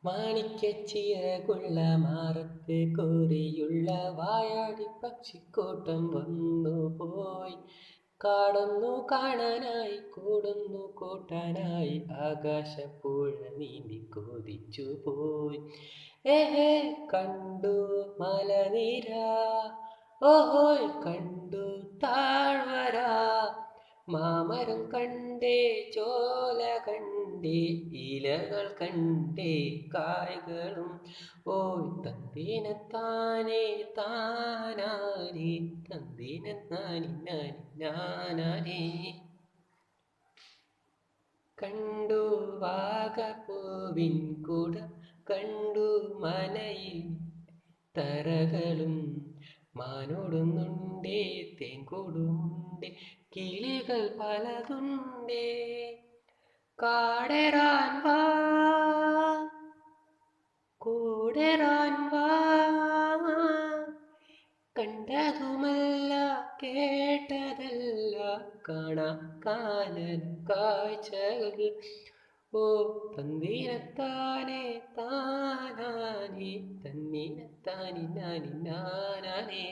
മാണിക്യച്ചിറകുള്ള മാറത്ത് കോരിയുള്ള വായാടി പക്ഷിക്കൂട്ടം വന്നു പോയി. കാടൊന്നു കാണാനായി കൂടുന്നു കൂട്ടാനായി ആകാശപ്പുഴ നീന്തി കൊതിച്ചു പോയി. ഏഹേ കണ്ടു മലനിര, ഓഹോയ് കണ്ടു താഴ്വര, മാമരം കണ്ടേ ചോല കണ്ടേ ഇലകൾ കണ്ടേ കായ്കളും. ഓയ് തന്തീനത്താനേ താനാനേ തന്തീനത്താനി നാനി നാനാനേ. കണ്ടു വാഗപ്പൂവിൻ കുട, കണ്ടു മനയിൽ തറകളും, മാനോടുന്നുണ്ടേ തേൻകൂടുമുണ്ടേ കിളികൾ പലതുണ്ടേ. കാടേറാൻ വാ കൂടേറാൻ വാ, കണ്ടതുമല്ല കേട്ടതല്ല കാണാ കാനന കാഴ്ചകൾ. ഓ തന്തീനത്താനേ താനാനേ തന്നീനത്താനി നാനി നാനാനേ.